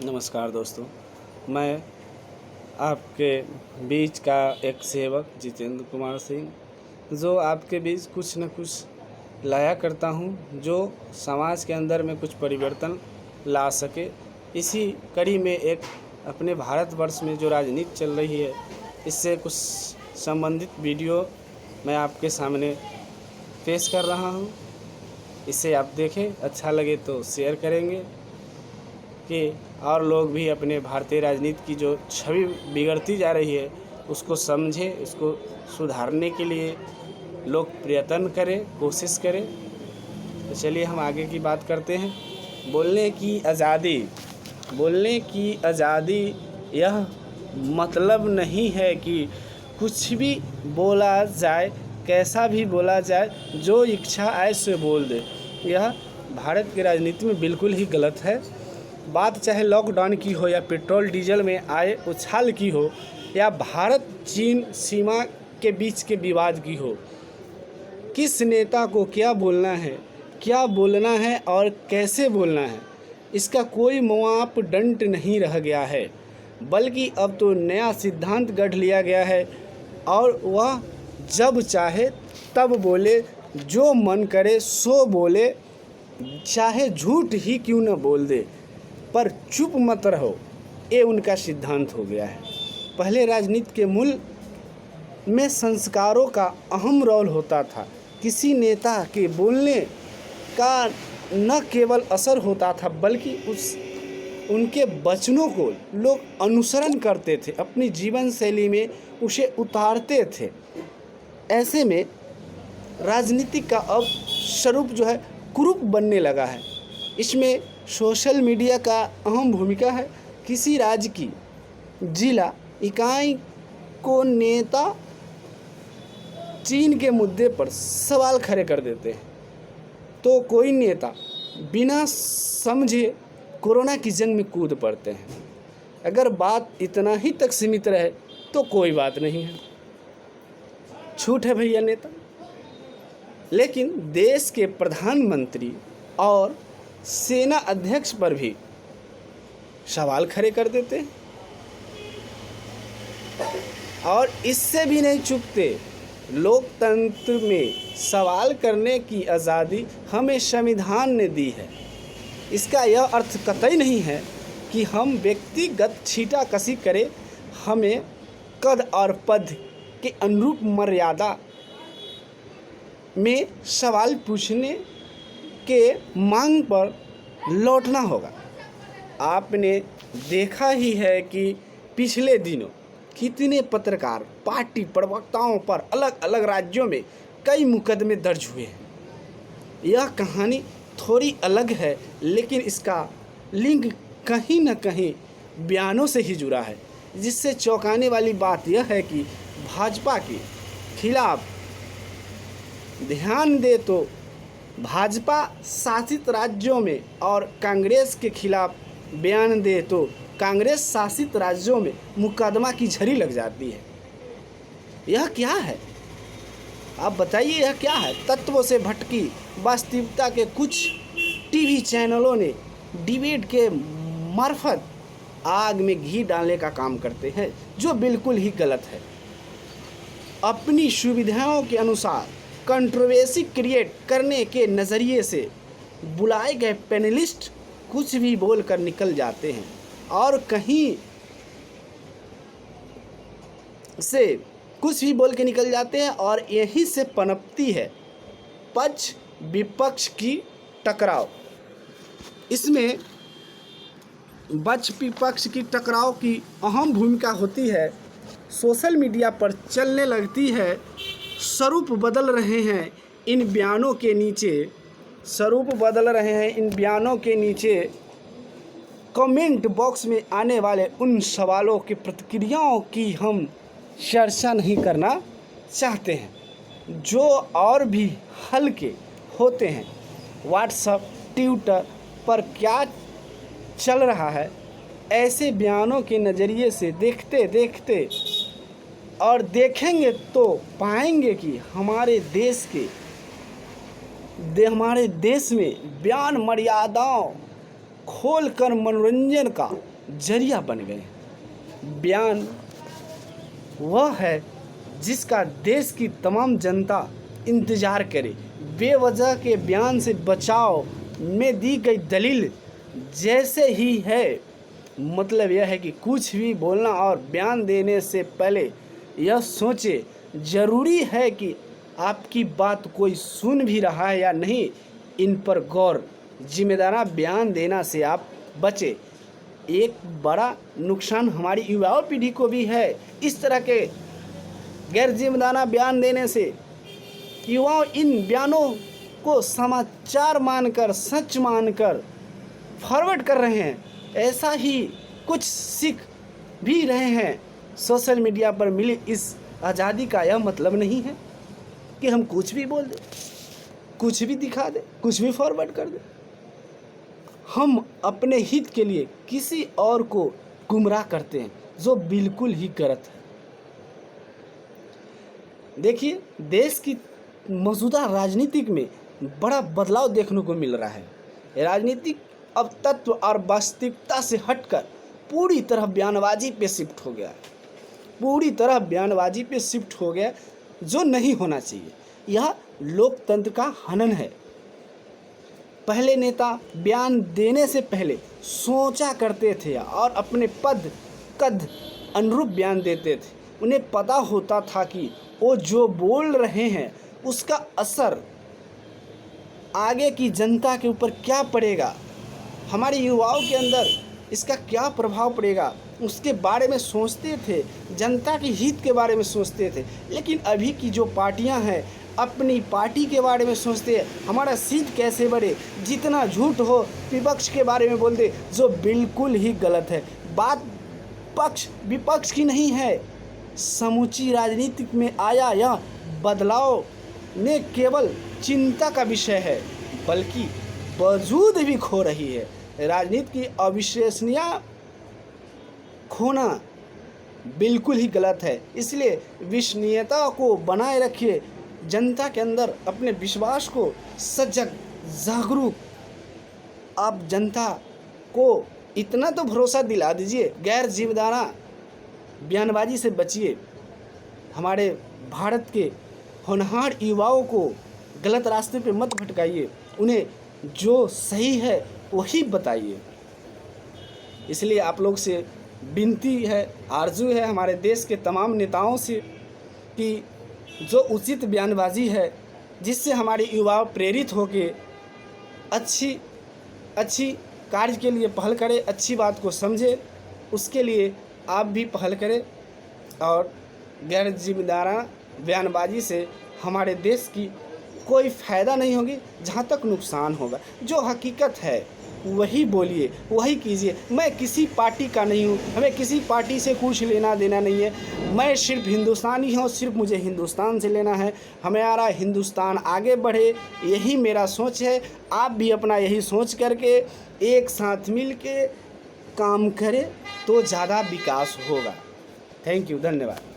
नमस्कार दोस्तों, मैं आपके बीच का एक सेवक जितेंद्र कुमार सिंह, जो आपके बीच कुछ न कुछ लाया करता हूं, जो समाज के अंदर में कुछ परिवर्तन ला सके। इसी कड़ी में एक अपने भारतवर्ष में जो राजनीति चल रही है, इससे कुछ संबंधित वीडियो मैं आपके सामने पेश कर रहा हूं। इसे आप देखें, अच्छा लगे तो शेयर करेंगे कि और लोग भी अपने भारतीय राजनीति की जो छवि बिगड़ती जा रही है उसको समझें, उसको सुधारने के लिए लोग प्रयत्न करें, कोशिश करें। तो चलिए हम आगे की बात करते हैं। बोलने की आज़ादी यह मतलब नहीं है कि कुछ भी बोला जाए, कैसा भी बोला जाए, जो इच्छा आए से बोल दे। यह भारत की राजनीति में बिल्कुल ही गलत है। बात चाहे लॉकडाउन की हो या पेट्रोल डीजल में आए उछाल की हो या भारत चीन सीमा के बीच के विवाद की हो, किस नेता को क्या बोलना है और कैसे बोलना है, इसका कोई मापदंड नहीं रह गया है, बल्कि अब तो नया सिद्धांत गढ़ लिया गया है और वह जब चाहे तब बोले, जो मन करे सो बोले, चाहे झूठ ही क्यों न बोल दे, पर चुप मत रहो। ये उनका सिद्धांत हो गया है। पहले राजनीति के मूल में संस्कारों का अहम रोल होता था। किसी नेता के बोलने का न केवल असर होता था, बल्कि उनके वचनों को लोग अनुसरण करते थे, अपनी जीवन शैली में उसे उतारते थे। ऐसे में राजनीति का अब स्वरूप जो है कुरूप बनने लगा है। इसमें सोशल मीडिया का अहम भूमिका है। किसी राज्य की जिला इकाई को नेता चीन के मुद्दे पर सवाल खड़े कर देते हैं तो कोई नेता बिना समझे कोरोना की जंग में कूद पड़ते हैं। अगर बात इतना ही तक सीमित रहे तो कोई बात नहीं है, छूट है भैया नेता। लेकिन देश के प्रधानमंत्री और सेना अध्यक्ष पर भी सवाल खड़े कर देते हैं और इससे भी नहीं चूकते। लोकतंत्र में सवाल करने की आज़ादी हमें संविधान ने दी है। इसका यह अर्थ कतई नहीं है कि हम व्यक्तिगत छींटाकशी करें। हमें कद और पद के अनुरूप मर्यादा में सवाल पूछने के मांग पर लौटना होगा। आपने देखा ही है कि पिछले दिनों कितने पत्रकार, पार्टी प्रवक्ताओं पर अलग अलग राज्यों में कई मुकदमे दर्ज हुए हैं। यह कहानी थोड़ी अलग है, लेकिन इसका लिंक कहीं न कहीं बयानों से ही जुड़ा है। जिससे चौंकाने वाली बात यह है कि भाजपा के खिलाफ ध्यान दे तो भाजपा शासित राज्यों में और कांग्रेस के खिलाफ बयान दे तो कांग्रेस शासित राज्यों में मुकदमा की झड़ी लग जाती है। यह क्या है? आप बताइए, यह क्या है? तत्वों से भटकी वास्तविकता के कुछ टीवी चैनलों ने डिबेट के मार्फत आग में घी डालने का काम करते हैं, जो बिल्कुल ही गलत है। अपनी सुविधाओं के अनुसार कंट्रोवर्सी क्रिएट करने के नज़रिए से बुलाए गए पैनलिस्ट कुछ भी बोलकर निकल जाते हैं और कहीं से कुछ भी बोल के निकल जाते हैं और यहीं से पनपती है पक्ष विपक्ष की टकराव। इसमें पक्ष विपक्ष की टकराव की अहम भूमिका होती है। सोशल मीडिया पर चलने लगती है, स्वरूप बदल रहे हैं इन बयानों के नीचे कमेंट बॉक्स में आने वाले उन सवालों की प्रतिक्रियाओं की हम चर्चा नहीं करना चाहते हैं, जो और भी हल्के होते हैं। व्हाट्सएप, ट्विटर पर क्या चल रहा है, ऐसे बयानों के नज़रिए से देखते देखते और देखेंगे तो पाएंगे कि हमारे देश में बयान मर्यादाओं खोलकर मनोरंजन का जरिया बन गए। बयान वह है जिसका देश की तमाम जनता इंतज़ार करे। बेवजह के बयान से बचाव में दी गई दलील जैसे ही है। मतलब यह है कि कुछ भी बोलना और बयान देने से पहले यह सोचे, ज़रूरी है कि आपकी बात कोई सुन भी रहा है या नहीं, इन पर गौर। जिम्मेदाराना बयान देना से आप बचे। एक बड़ा नुकसान हमारी युवा पीढ़ी को भी है। इस तरह के गैर जिम्मेदाराना बयान देने से युवा इन बयानों को समाचार मानकर, सच मानकर फॉरवर्ड कर रहे हैं। ऐसा ही कुछ सीख भी रहे हैं। सोशल मीडिया पर मिली इस आज़ादी का यह मतलब नहीं है कि हम कुछ भी बोल दें, कुछ भी दिखा दें, कुछ भी फॉरवर्ड कर दें। हम अपने हित के लिए किसी और को गुमराह करते हैं, जो बिल्कुल ही गलत है। देखिए, देश की मौजूदा राजनीतिक में बड़ा बदलाव देखने को मिल रहा है। राजनीतिक अब तत्व और वास्तविकता से हटकर पूरी तरह बयानबाजी पे शिफ्ट हो गया है। पूरी तरह बयानबाजी पे शिफ्ट हो गया, जो नहीं होना चाहिए। यह लोकतंत्र का हनन है। पहले नेता बयान देने से पहले सोचा करते थे और अपने पद कद अनुरूप बयान देते थे। उन्हें पता होता था कि वो जो बोल रहे हैं उसका असर आगे की जनता के ऊपर क्या पड़ेगा, हमारे युवाओं के अंदर इसका क्या प्रभाव पड़ेगा, उसके बारे में सोचते थे। जनता के हित के बारे में सोचते थे। लेकिन अभी की जो पार्टियां हैं, अपनी पार्टी के बारे में सोचते हैं, हमारा सीट कैसे बढ़े, जितना झूठ हो विपक्ष के बारे में बोल दे, जो बिल्कुल ही गलत है। बात पक्ष विपक्ष की नहीं है। समूची राजनीति में आया यह बदलाव ने केवल चिंता का विषय है, बल्कि वजूद भी खो रही है। राजनीति की अविश्वसनीयता खोना बिल्कुल ही गलत है। इसलिए विश्वसनीयता को बनाए रखिए। जनता के अंदर अपने विश्वास को सजग जागरूक आप जनता को इतना तो भरोसा दिला दीजिए, गैर जिम्मेदाराना बयानबाजी से बचिए। हमारे भारत के होनहार युवाओं को गलत रास्ते पे मत भटकाइए, उन्हें जो सही है वही बताइए। इसलिए आप लोग से विनती है, आरजू है हमारे देश के तमाम नेताओं से कि जो उचित बयानबाजी है, जिससे हमारे युवा प्रेरित होके अच्छी कार्य के लिए पहल करें, अच्छी बात को समझे, उसके लिए आप भी पहल करें। और गैर जिम्मेदाराना बयानबाजी से हमारे देश की कोई फ़ायदा नहीं होगी, जहाँ तक नुकसान होगा। जो हकीकत है वही बोलिए, वही कीजिए। मैं किसी पार्टी का नहीं हूँ, हमें किसी पार्टी से कुछ लेना देना नहीं है। मैं सिर्फ हिंदुस्तानी हूँ, सिर्फ मुझे हिंदुस्तान से लेना है। हमारा हिंदुस्तान आगे बढ़े, यही मेरा सोच है। आप भी अपना यही सोच करके एक साथ मिल के काम करें तो ज़्यादा विकास होगा। थैंक यू, धन्यवाद।